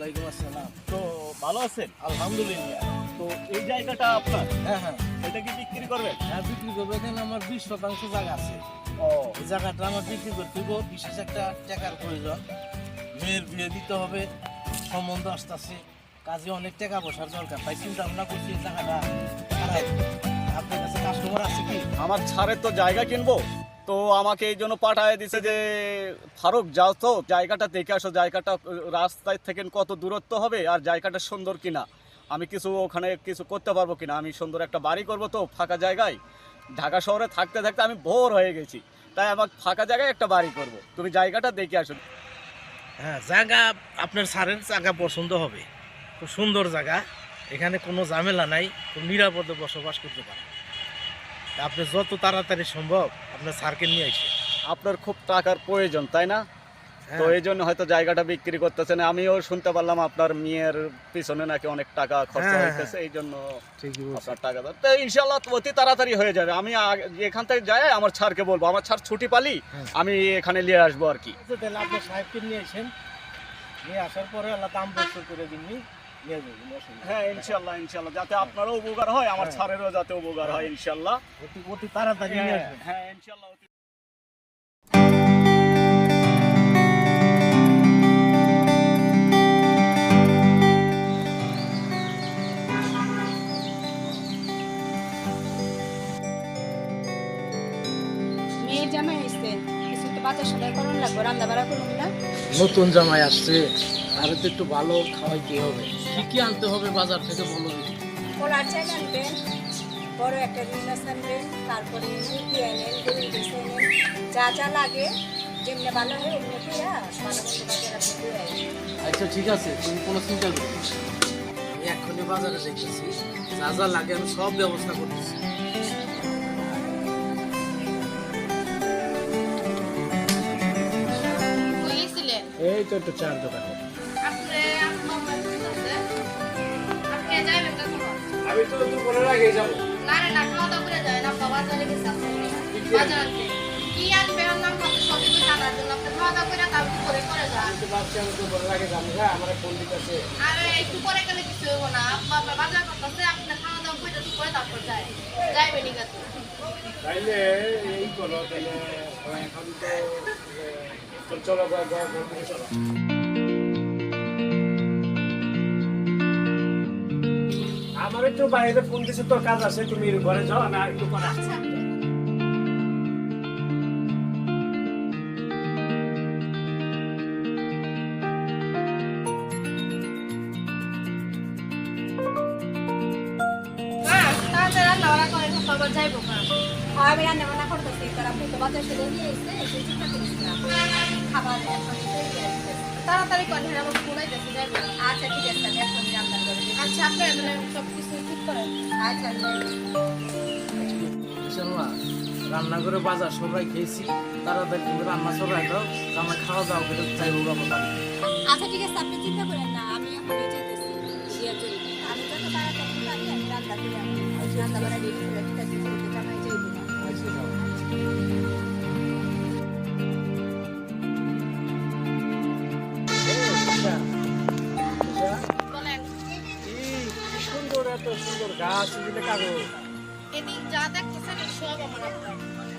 ওয়ালাইকুম আসসালাম। তো ভালো আছেন? আলহামদুলিল্লাহ। তো এই জায়গাটা আপনার, হ্যাঁ হ্যাঁ এটা কি বিক্রি করবেন? হ্যাঁ, বিক্রি করবো। এখানে আমার 20% জায়গা আছে। ও এই জায়গাটা আমার বিক্রি করতে হইব। বিশেষ একটা টাকার প্রয়োজন। মেয়ের বিয়ে দিতে হবে, সম্বন্ধ আসতেছে, কাজে অনেক টাকা পয়সার দরকার। তাই চিন্তা ভাবনা করছি এই জায়গাটা ছাড়াই। আপনার কাছে কাস্টমার আছে কি? আমার ছাড়ের তো জায়গা কিনবো, তো আমাকে এই জন্য পাঠায় দিছে যে ফারুক যাও তো জায়গাটা দেখে আসো, জায়গাটা রাস্তায় থেকে কত দূরত্ব হবে আর জায়গাটা সুন্দর কিনা, আমি কিছু ওখানে কিছু করতে পারবো কিনা, আমি সুন্দর একটা বাড়ি করব তো ফাঁকা জায়গায়। ঢাকা শহরে থাকতে থাকতে আমি বোর হয়ে গেছি, তাই আমার ফাঁকা জায়গায় একটা বাড়ি করব, তুমি জায়গাটা দেখে আসো। হ্যাঁ, জায়গা আপনার স্যারের জায়গা পছন্দ হবে। খুব সুন্দর জায়গা, এখানে কোনো ঝামেলা নাই, খুব নিরাপদে বসবাস করতে পারেন। তা আপনি যত তাড়াতাড়ি সম্ভব আপনার স্যারকে নিয়ে আসেন। আপনার খুব টাকার প্রয়োজন তাই না? তো এই জন্য হয়তো জায়গাটা বিক্রি করতেছেন। আমিও শুনতে পারলাম আপনার মেয়ের পিছনে নাকি অনেক টাকা খরচা হ্যাঁ, হইতেছে, এই জন্য ঠিকই বলছেন। আপনার টাকা দাও। তো ইনশাল্লাহ অতি তাড়াতাড়ি হয়ে যাবে। আমি এখান থেকে যাই আমার স্যারকে বলবো, আমার স্যার ছুটি পালি হ্যাঁ। আমি এখানে নিয়ে আসবো আর কি। আচ্ছা, তাহলে আপনি সাহেবকে নিয়ে আসেন। নিয়ে আসার পরে আল্লাহ দাম বস্তু করে দিননি, নিয়ে যাবেন, অসুবিধা নেই। হ্যাঁ ইনশাল্লাহ ইনশাল্লাহ, যাতে আপনারও উপকার হয় আমার হ্যাঁ। স্যারেরও যাতে উপকার হয় ইনশাল্লাহ। অতি তাড়াতাড়ি নিয়ে হ্যাঁ আসবেন। হ্যাঁ ইনশাল্লাহ। মেয়ের জামাই হয়েছে, কিছু তো বাচ্চা সবাই করুন লাগবে, রান্না বাড়া করুন না। নতুন জামাই আসছে, আর তো একটু ভালো খাওয়াইতে হবে। কি কি আনতে হবে বাজার থেকে বলো দেখি। কলার চাল আনবেন, বড় একটা রুই মাছ আনবেন, তারপরে মুরগি আনেন, গরুর গোশত আনেন, যা যা লাগে যেমনি ভালো হয় অমনি করে ভালো মন্দ বাজার আপনি দিয়ে আইবেন। আচ্ছা ঠিক আছে, তুমি কোনো চিন্তা করো না। আমি এক্ষুনি বাজারে দেখতেছি, যা যা লাগে আমি সব ব্যবস্থা করতেছি। গিয়েছিলেন এই তো একটু চার দোকানে। আপনি আপনার আছে আপনি যাবেন কখন? আমি তো দুপুরের আগে যাবো। না না না, খাওয়া দাওয়া করে যাবেন। আপনার বাজারে গেছে আপনি বাজার আনতে কি আনবে আনলাম কত সবই তো জানার জন্য আপনি খাওয়া দাওয়া করে তারপর করে করে যান। আমি তো ভাবছি আমি দুপুরের আগে যাবো। হ্যাঁ, আমার ফোন দিতেছে। আর একটু পরে গেলে কিছু হইব না। আপনার বাজার করতেছে, আপনি খাওয়া দাওয়া করে একটু পরে তারপর যায় যাইবেন ঠিক আছে। তাইলে এই করো, তাহলে এখন তো চলো চলো। আমার একটু বাইরে ফোন দিছে, তোর কাজ আছে, তুমি ঘরে যাও, আমি আর একটু পরে আসছি। হ্যাঁ তাড়াতাড়ি রান্না বান্না করেন, তারপর যাইবো। আর আমি রান্না বান্না করতেছি, কারণ আপনি তো বাজার সেরে নিয়ে এসে একটু চিন্তা করিস না, খাবার এখন তৈরি করে দিতেছি। তাড়াতাড়ি করেন, আমার ফোন আইতেছে যাইবেন। আচ্ছা ঠিক আছে, আমি এখনই রান্না করে দিচ্ছি। আচ্ছা আপনি সব কিছু ঠিক করেন। আচ্ছা আমি যাই। ইনশাল্লাহ রান্না করে বাজার সবাই খেয়েছি, তাড়াতাড়ি তুমি রান্না সবাই দাও, আমার খাওয়া দাওয়া করে চাইবো বাবা। আচ্ছা ঠিক আছে, আপনি চিন্তা করেন না, আমি এখনই যেতেছি বিয়ের জন্য। আমি যত তাড়াতাড়ি পারি আমি রান্না করে আনবো। রান্না বান্না রেডি করে ঠিক আছে, ছেলেকে জামাই যাইব না। আচ্ছা যাও। বলেন কি সুন্দর, এত সুন্দর গাছ, এগুলো কাগজ। এদিক যা দেখতেছেন এই সব আমার আপনার।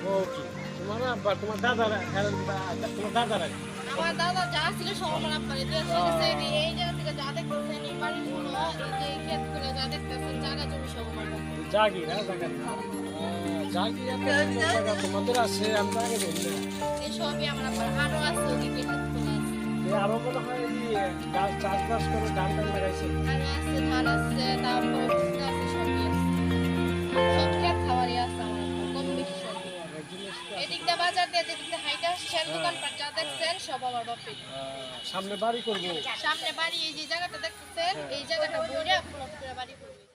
ও কি তোমার আব্বা, তোমার দাদারা, তোমার দাদারা? আমার দাদা যা ছিল সব আমার আপনার। এদিকে গেছে এই জায়গা থেকে যা দেখতেছেন, এই বাড়িগুলো, এই যে ক্ষেতগুলো যা দেখতেছেন, জায়গা জমি সব আমার আপনার। জাগি না জায়গা, জাগি এত সুন্দর জায়গা তোমাদের আছে, আমি তো আগে জানি না। এই সবই আমার আপনার। আরো আছে ওদিকে ক্ষেতগুলো আছে, এই আরো মনে হয় এই গাছ চাষবাস করে ধান টান লাগাইছে। আরো আছে, ধান আছে, তারপর ভুট্টা আছে, সবই আছে। সব ক্ষেত খাওয়ারই আছে আমার আপনার, কম বেশি সবই। এদিকটা বাজার দিয়ে যেদিকটা হাইটা আসছেন, দোকানপাট যা দেখছেন সব আমার বাপের। সামনে বাড়ি করবো। সামনে বাড়ি এই যে জায়গাটা দেখতেছেন, এই জায়গাটা বইরা পুরো বাড়ি করবে।